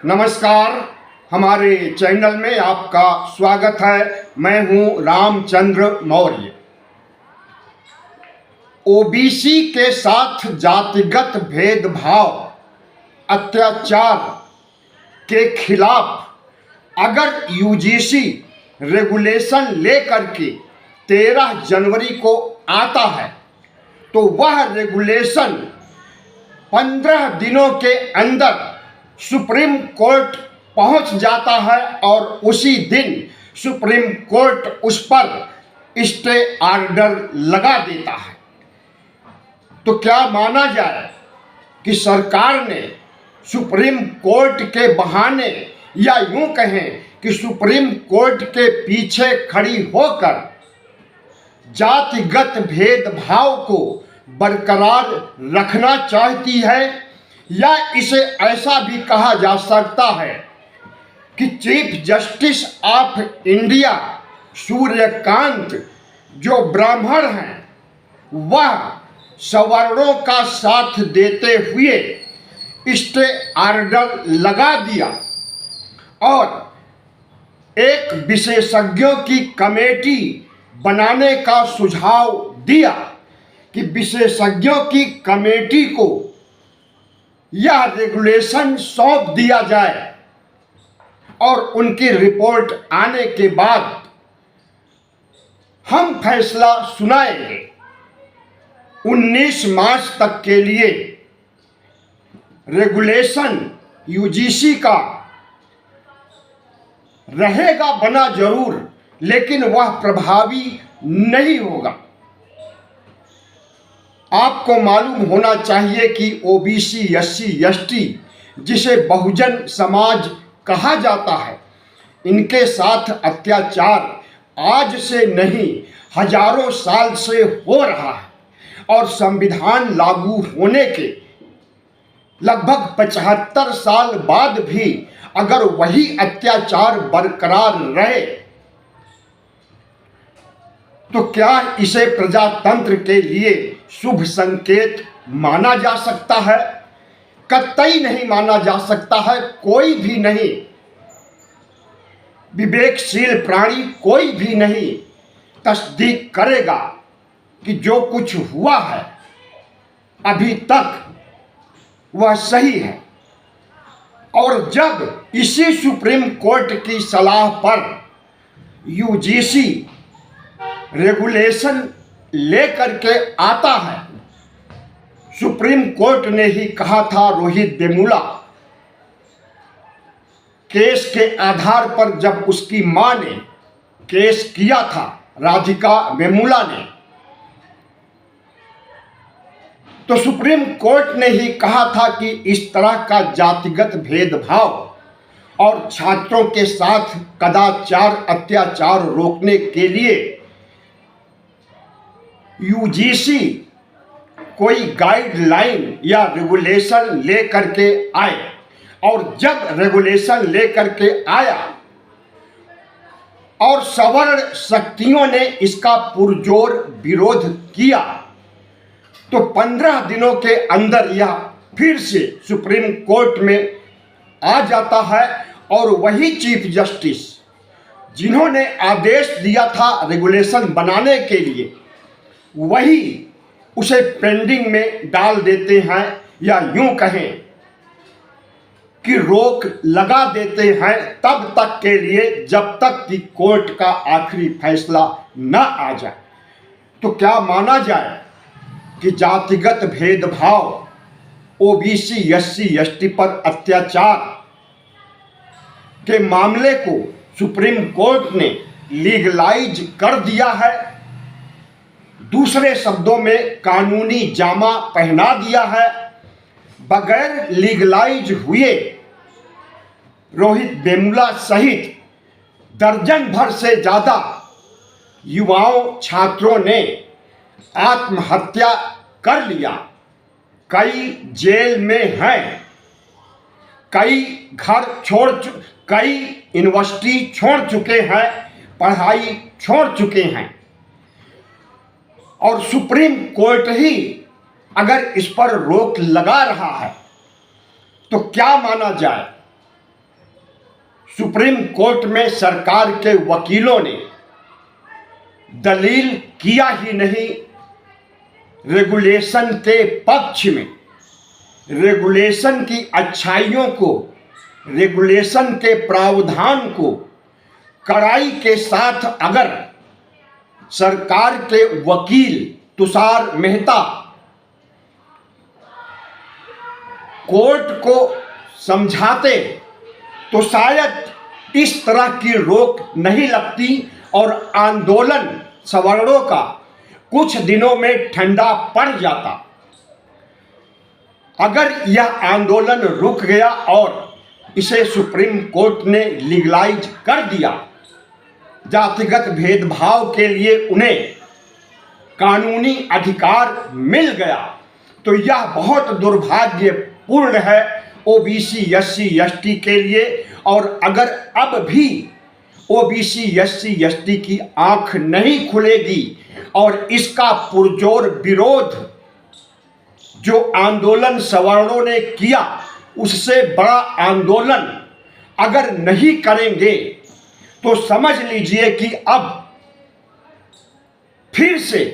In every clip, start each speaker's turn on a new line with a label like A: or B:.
A: नमस्कार, हमारे चैनल में आपका स्वागत है। मैं हूं रामचंद्र मौर्य। ओबीसी के साथ जातिगत भेदभाव, अत्याचार के खिलाफ अगर यूजीसी रेगुलेशन लेकर के 13 जनवरी को आता है तो वह रेगुलेशन 15 दिनों के अंदर सुप्रीम कोर्ट पहुंच जाता है और उसी दिन सुप्रीम कोर्ट उस पर स्टे ऑर्डर लगा देता है। तो क्या माना जाए कि सरकार ने सुप्रीम कोर्ट के बहाने या यूं कहें कि सुप्रीम कोर्ट के पीछे खड़ी होकर जातिगत भेदभाव को बरकरार रखना चाहती है, या इसे ऐसा भी कहा जा सकता है कि chief justice of India Suryakant जो ब्राह्मण हैं वह सवर्णों का साथ देते हुए स्टे ऑर्डर लगा दिया और एक विशेषज्ञों की कमेटी बनाने का सुझाव दिया कि विशेषज्ञों की कमेटी को यह रेगुलेशन सौंप दिया जाए और उनकी रिपोर्ट आने के बाद हम फैसला सुनाएंगे। 19 मार्च तक के लिए रेगुलेशन यूजीसी का रहेगा बना जरूर, लेकिन वह प्रभावी नहीं होगा। आपको मालूम होना चाहिए कि ओबीसी, एससी, एसटी जिसे बहुजन समाज कहा जाता है, इनके साथ अत्याचार आज से नहीं हजारों साल से हो रहा है और संविधान लागू होने के लगभग 75 साल बाद भी अगर वही अत्याचार बरकरार रहे तो क्या इसे प्रजातंत्र के लिए शुभ संकेत माना जा सकता है? कतई नहीं माना जा सकता है। कोई भी नहीं, विवेकशील प्राणी कोई भी नहीं तस्दीक करेगा कि जो कुछ हुआ है अभी तक वह सही है। और जब इसी सुप्रीम कोर्ट की सलाह पर यूजीसी रेगुलेशन लेकर के आता है, सुप्रीम कोर्ट ने ही कहा था, रोहित वेमुला केस के आधार पर जब उसकी मां ने केस किया था, राधिका वेमुला ने, तो सुप्रीम कोर्ट ने ही कहा था कि इस तरह का जातिगत भेदभाव और छात्रों के साथ कदाचार अत्याचार रोकने के लिए यूजीसी कोई गाइडलाइन या रेगुलेशन लेकर के आए। और जब रेगुलेशन लेकर के आया और सवर्ण शक्तियों ने इसका पुरजोर विरोध किया तो 15 दिनों के अंदर यह फिर से सुप्रीम कोर्ट में आ जाता है और वही चीफ जस्टिस जिन्होंने आदेश दिया था रेगुलेशन बनाने के लिए, वही उसे पेंडिंग में डाल देते हैं, या यूं कहें कि रोक लगा देते हैं तब तक के लिए जब तक कि कोर्ट का आखिरी फैसला न आ जाए। तो क्या माना जाए कि जातिगत भेदभाव, ओबीसी, एससी, एसटी पर अत्याचार के मामले को सुप्रीम कोर्ट ने लीगलाइज कर दिया है, दूसरे शब्दों में कानूनी जामा पहना दिया है। बगैर लीगलाइज हुए रोहित वेमुला सहित दर्जन भर से ज्यादा युवाओं छात्रों ने आत्महत्या कर लिया। कई जेल में हैं, कई घर कई यूनिवर्सिटी छोड़ चुके हैं, पढ़ाई छोड़ चुके हैं। और सुप्रीम कोर्ट ही अगर इस पर रोक लगा रहा है तो क्या माना जाए सुप्रीम कोर्ट में सरकार के वकीलों ने दलील किया ही नहीं, रेगुलेशन के पक्ष में, रेगुलेशन की अच्छाइयों को, रेगुलेशन के प्रावधान को कड़ाई के साथ अगर सरकार के वकील तुषार मेहता कोर्ट को समझाते तो शायद इस तरह की रोक नहीं लगती और आंदोलन सवर्णों का कुछ दिनों में ठंडा पड़ जाता। अगर यह आंदोलन रुक गया और इसे सुप्रीम कोर्ट ने लीगलाइज कर दिया, जातिगत भेदभाव के लिए उन्हें कानूनी अधिकार मिल गया, तो यह बहुत दुर्भाग्यपूर्ण है ओबीसी एससी एसटी के लिए। और अगर अब भी ओबीसी एससी एसटी की आंख नहीं खुलेगी और इसका पुरजोर विरोध जो आंदोलन सवर्णों ने किया उससे बड़ा आंदोलन अगर नहीं करेंगे तो समझ लीजिए कि अब फिर से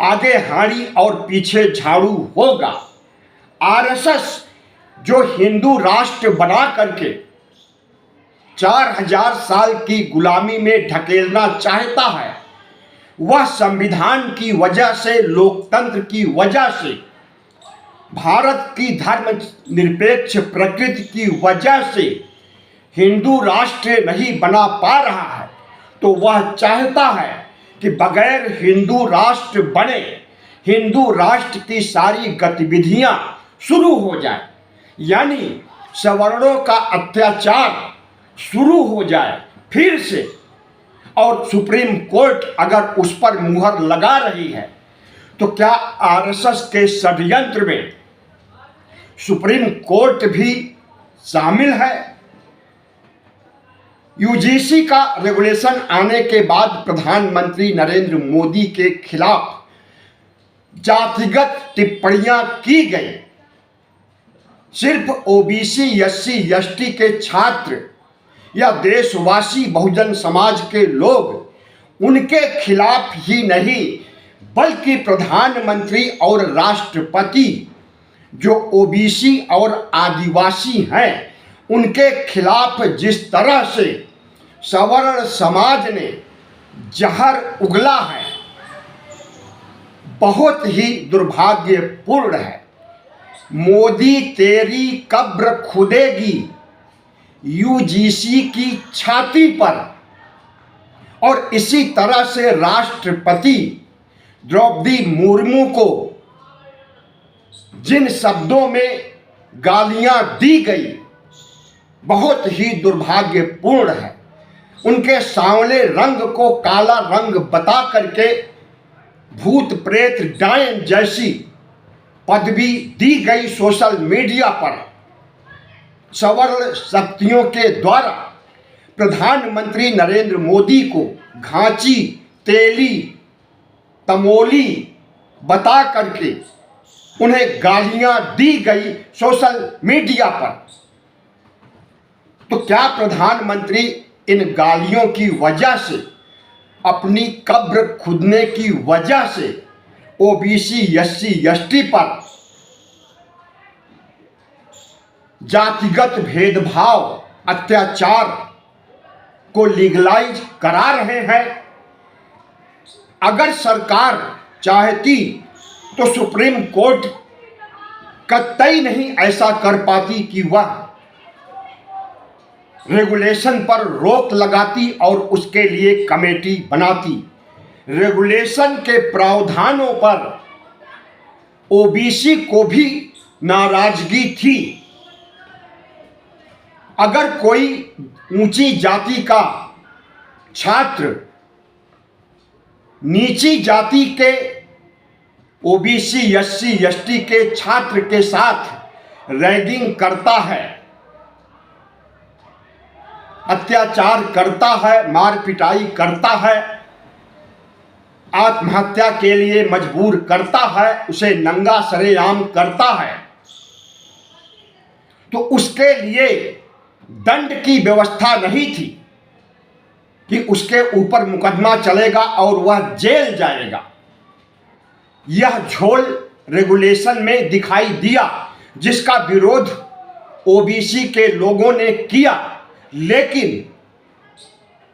A: आगे हाड़ी और पीछे झाड़ू होगा। आरएसएस जो हिंदू राष्ट्र बना करके 4000 साल की गुलामी में ढकेलना चाहता है, वह संविधान की वजह से, लोकतंत्र की वजह से, भारत की धर्मनिरपेक्ष प्रकृति की वजह से हिंदू राष्ट्र नहीं बना पा रहा है, तो वह चाहता है कि बगैर हिंदू राष्ट्र बने हिंदू राष्ट्र की सारी गतिविधियां शुरू हो जाए, यानी सवर्णों का अत्याचार शुरू हो जाए फिर से। और सुप्रीम कोर्ट अगर उस पर मुहर लगा रही है तो क्या आरएसएस के षड्यंत्र में सुप्रीम कोर्ट भी शामिल है? यूजीसी का रेगुलेशन आने के बाद प्रधानमंत्री नरेंद्र मोदी के खिलाफ जातिगत टिप्पणियां की गई। सिर्फ ओबीसी एससी एसटी के छात्र या देशवासी बहुजन समाज के लोग उनके खिलाफ ही नहीं, बल्कि प्रधानमंत्री और राष्ट्रपति जो ओबीसी और आदिवासी हैं उनके खिलाफ जिस तरह से सवर्ण समाज ने जहर उगला है, बहुत ही दुर्भाग्यपूर्ण है। मोदी तेरी कब्र खुदेगी यूजीसी की छाती पर। और इसी तरह से राष्ट्रपति द्रौपदी मुर्मू को जिन शब्दों में गालियां दी गई बहुत ही दुर्भाग्यपूर्ण है। उनके सांवले रंग को काला रंग बता करके भूत प्रेत डायन जैसी पदवी दी गई सोशल मीडिया पर सवर्ण शक्तियों के द्वारा प्रधानमंत्री नरेंद्र मोदी को घांची, तेली, तमोली बता करके उन्हें गालियां दी गई सोशल मीडिया पर। तो क्या प्रधानमंत्री इन गालियों की वजह से, अपनी कब्र खुदने की वजह से ओबीसी एससी एसटी पर जातिगत भेदभाव, अत्याचार को लीगलाइज करा रहे हैं? अगर सरकार चाहती तो सुप्रीम कोर्ट कतई नहीं ऐसा कर पाती कि वह रेगुलेशन पर रोक लगाती और उसके लिए कमेटी बनाती। रेगुलेशन के प्रावधानों पर ओबीसी को भी नाराजगी थी। अगर कोई ऊंची जाति का छात्र नीची जाति के ओबीसी एससी एसटी के छात्र के साथ रैगिंग करता है, अत्याचार करता है, मार पिटाई करता है, आत्महत्या के लिए मजबूर करता है, उसे नंगा सरेआम करता है, तो उसके लिए दंड की व्यवस्था नहीं थी कि उसके ऊपर मुकदमा चलेगा और वह जेल जाएगा। यह झोल रेगुलेशन में दिखाई दिया जिसका विरोध ओबीसी के लोगों ने किया, लेकिन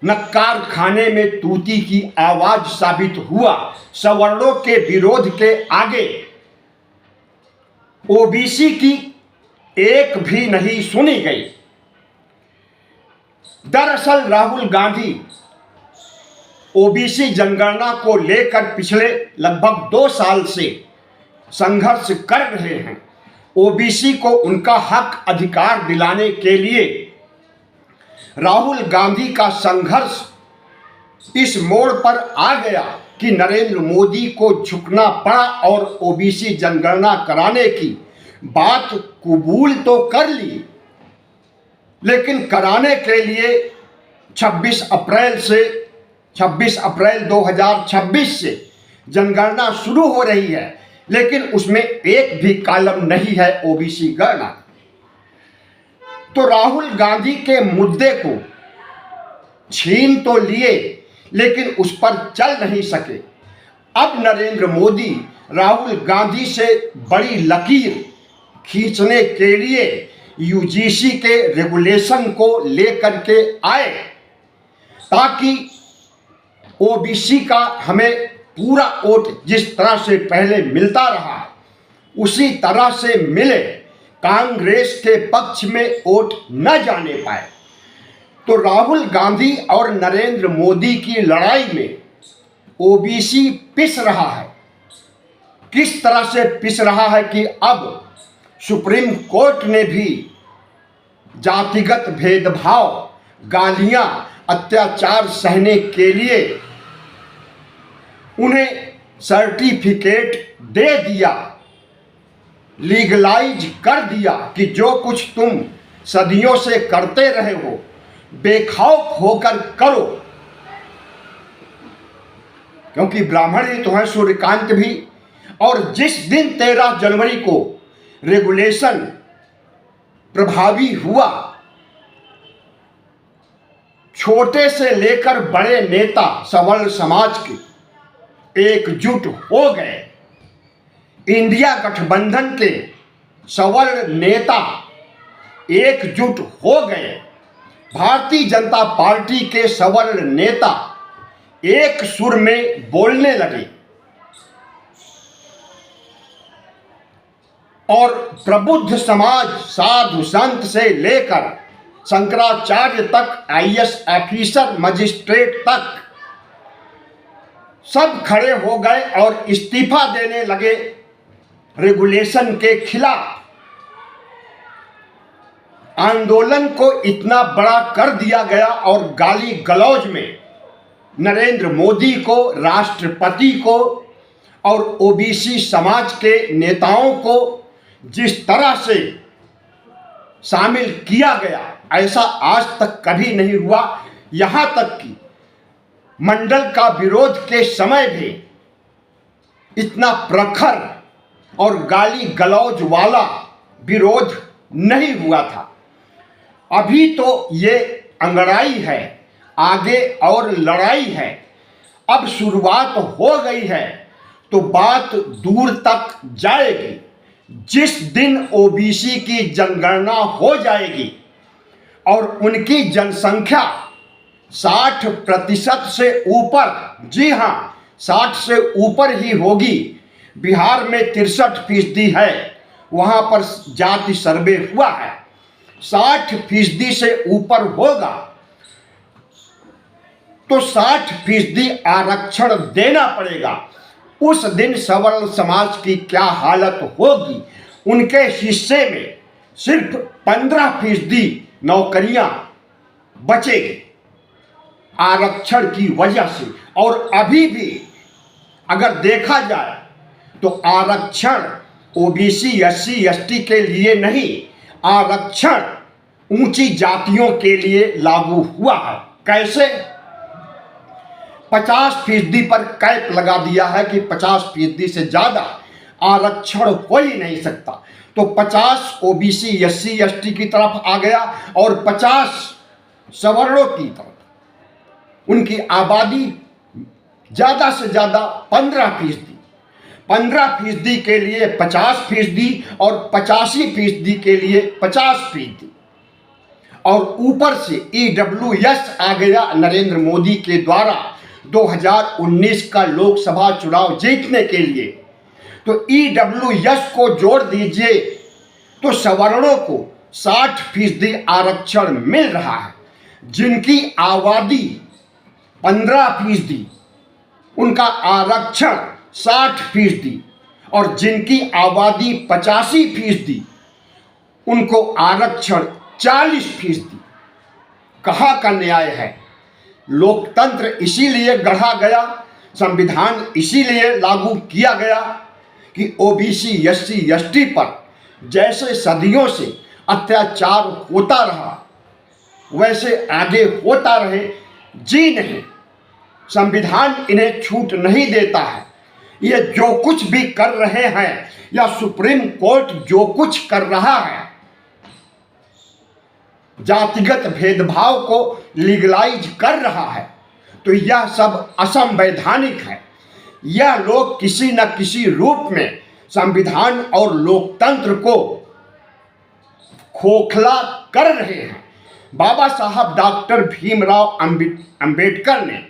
A: नक्कार खाने में तूती की आवाज साबित हुआ। सवर्णों के विरोध के आगे ओबीसी की एक भी नहीं सुनी गई। दरअसल राहुल गांधी ओबीसी जनगणना को लेकर पिछले लगभग 2 साल से संघर्ष कर रहे हैं। ओबीसी को उनका हक अधिकार दिलाने के लिए राहुल गांधी का संघर्ष इस मोड़ पर आ गया कि नरेंद्र मोदी को झुकना पड़ा और ओबीसी जनगणना कराने की बात कबूल तो कर ली, लेकिन कराने के लिए 26 अप्रैल 2026 से जनगणना शुरू हो रही है, लेकिन उसमें एक भी कॉलम नहीं है ओबीसी गणना। तो राहुल गांधी के मुद्दे को छीन तो लिए, लेकिन उस पर चल नहीं सके। अब नरेंद्र मोदी राहुल गांधी से बड़ी लकीर खींचने के लिए यूजीसी के रेगुलेशन को लेकर के आए ताकि ओबीसी का हमें पूरा वोट जिस तरह से पहले मिलता रहा उसी तरह से मिले, कांग्रेस के पक्ष में वोट न जाने पाए। तो राहुल गांधी और नरेंद्र मोदी की लड़ाई में ओबीसी पिस रहा है। किस तरह से पिस रहा है कि अब सुप्रीम कोर्ट ने भी जातिगत भेदभाव, गालियां, अत्याचार सहने के लिए उन्हें सर्टिफिकेट दे दिया, लीगलाइज कर दिया कि जो कुछ तुम सदियों से करते रहे हो बेखौफ होकर करो। क्योंकि ब्राह्मण ही तो है सूर्यकांत भी। और जिस दिन 13 जनवरी को रेगुलेशन प्रभावी हुआ, छोटे से लेकर बड़े नेता सवर्ण समाज के एकजुट हो गए। इंडिया गठबंधन के सवर्ण नेता एकजुट हो गए। भारतीय जनता पार्टी के सवर्ण नेता एक सुर में बोलने लगे और प्रबुद्ध समाज, साधु संत से लेकर शंकराचार्य तक, आईएएस ऑफिसर, मजिस्ट्रेट तक सब खड़े हो गए और इस्तीफा देने लगे रेगुलेशन के खिलाफ। आंदोलन को इतना बड़ा कर दिया गया और गाली गलौज में नरेंद्र मोदी को, राष्ट्रपति को और ओबीसी समाज के नेताओं को जिस तरह से शामिल किया गया, ऐसा आज तक कभी नहीं हुआ। यहां तक कि मंडल का विरोध के समय भी इतना प्रखर और गाली गलौज वाला विरोध नहीं हुआ था। अभी तो ये अंगड़ाई है, आगे और लड़ाई है। अब शुरुआत हो गई है तो बात दूर तक जाएगी। जिस दिन ओबीसी की जनगणना हो जाएगी और उनकी जनसंख्या 60% से ऊपर, जी हाँ 60 से ऊपर ही होगी। बिहार में 63% है, वहां पर जाति सर्वे हुआ है। 60% से ऊपर होगा तो 60% आरक्षण देना पड़ेगा। उस दिन सवर्ण समाज की क्या हालत होगी। उनके हिस्से में सिर्फ 15% नौकरियां बचेगी आरक्षण की वजह से। और अभी भी अगर देखा जाए तो आरक्षण ओबीसी, एससी, एसटी के लिए नहीं, आरक्षण ऊंची जातियों के लिए लागू हुआ है। कैसे? 50% पर कैप लगा दिया है कि 50% से ज्यादा आरक्षण हो ही नहीं सकता। तो 50 ओबीसी एससी एसटी की तरफ आ गया और 50 सवर्णों की तरफ। उनकी आबादी ज्यादा से ज्यादा 15%, 15% के लिए 50% और 85% के लिए 50%। और ऊपर से EWS आ गया नरेंद्र मोदी के द्वारा 2019 का लोकसभा चुनाव जीतने के लिए। तो EWS को जोड़ दीजिए तो सवर्णों को 60% आरक्षण मिल रहा है। जिनकी आबादी 15%, उनका आरक्षण 60%, और जिनकी आबादी 85%, उनको आरक्षण 40%। कहाँ का न्याय है? लोकतंत्र इसीलिए गढ़ा गया, संविधान इसीलिए लागू किया गया कि ओबीसी एससी एसटी पर जैसे सदियों से अत्याचार होता रहा वैसे आगे होता रहे। जी नहीं, संविधान इन्हें छूट नहीं देता है। ये जो कुछ भी कर रहे हैं या सुप्रीम कोर्ट जो कुछ कर रहा है, जातिगत भेदभाव को लीगलाइज कर रहा है, तो यह सब असंवैधानिक है। यह लोग किसी न किसी रूप में संविधान और लोकतंत्र को खोखला कर रहे हैं। बाबा साहब डॉक्टर भीमराव अंबेडकर ने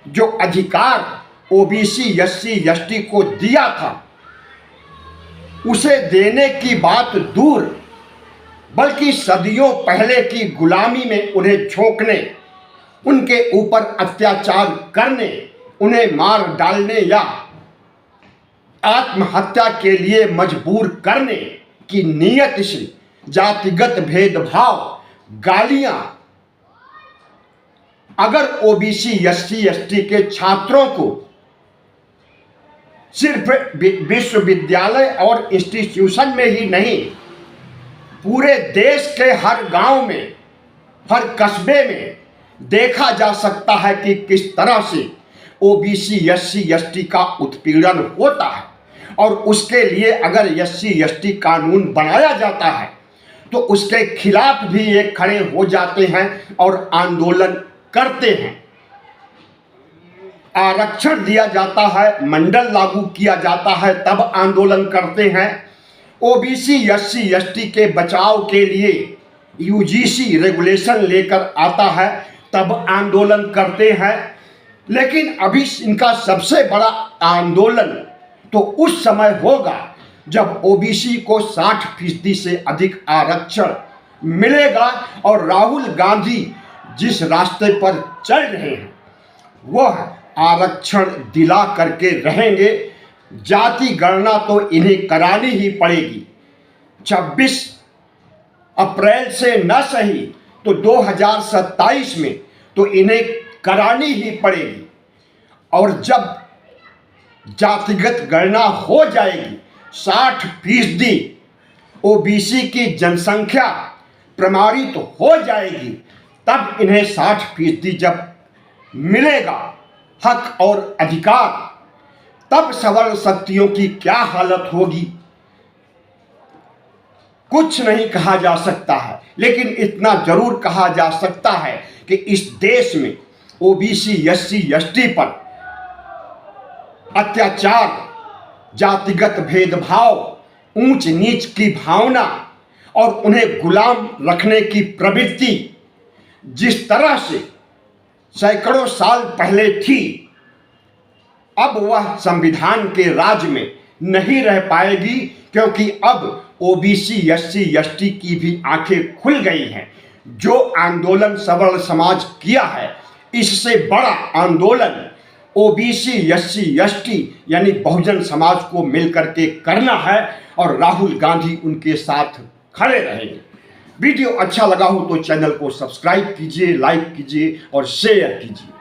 A: जो अधिकार ओबीसी एससी एसटी को दिया था, उसे देने की बात दूर, बल्कि सदियों पहले की गुलामी में उन्हें झोंकने, उनके ऊपर अत्याचार करने, उन्हें मार डालने या आत्महत्या के लिए मजबूर करने की नीयत से जातिगत भेदभाव, गालियां अगर ओबीसी एससी एसटी के छात्रों को सिर्फ विश्वविद्यालय और इंस्टीट्यूशन में ही नहीं, पूरे देश के हर गांव में, हर कस्बे में देखा जा सकता है कि किस तरह से ओबीसी एससी एसटी का उत्पीड़न होता है। और उसके लिए अगर एससी एसटी कानून बनाया जाता है तो उसके खिलाफ भी ये खड़े हो जाते हैं और आंदोलन करते हैं। आरक्षण दिया जाता है, मंडल लागू किया जाता है, तब आंदोलन करते हैं। ओबीसी एससी एसटी के बचाव के लिए यूजीसी रेगुलेशन लेकर आता है, तब आंदोलन करते हैं। लेकिन अभी इनका सबसे बड़ा आंदोलन तो उस समय होगा जब ओबीसी को 60% से अधिक आरक्षण मिलेगा। और राहुल गांधी जिस रास्ते पर चल रहे हैं वह आरक्षण दिला करके रहेंगे। जाति गणना तो इन्हें करानी ही पड़ेगी। 26 अप्रैल से न सही तो 2027 में तो इन्हें करानी ही पड़ेगी। और जब जातिगत गणना हो जाएगी, 60% ओबीसी की जनसंख्या प्रमाणित हो जाएगी, तब इन्हें 60% जब मिलेगा हक और अधिकार, तब सवर्ण शक्तियों की क्या हालत होगी कुछ नहीं कहा जा सकता है। लेकिन इतना जरूर कहा जा सकता है कि इस देश में ओबीसी एससी एसटी पर अत्याचार, जातिगत भेदभाव, ऊंच नीच की भावना और उन्हें गुलाम रखने की प्रवृत्ति जिस तरह से सैकड़ों साल पहले थी, अब वह संविधान के राज में नहीं रह पाएगी। क्योंकि अब ओबीसी एससी एसटी की भी आंखें खुल गई हैं। जो आंदोलन सवर्ण समाज किया है, इससे बड़ा आंदोलन ओबीसी एससी एसटी यानी बहुजन समाज को मिलकर के करना है और राहुल गांधी उनके साथ खड़े रहेंगे। वीडियो अच्छा लगा हो तो चैनल को सब्सक्राइब कीजिए, लाइक कीजिए और शेयर कीजिए।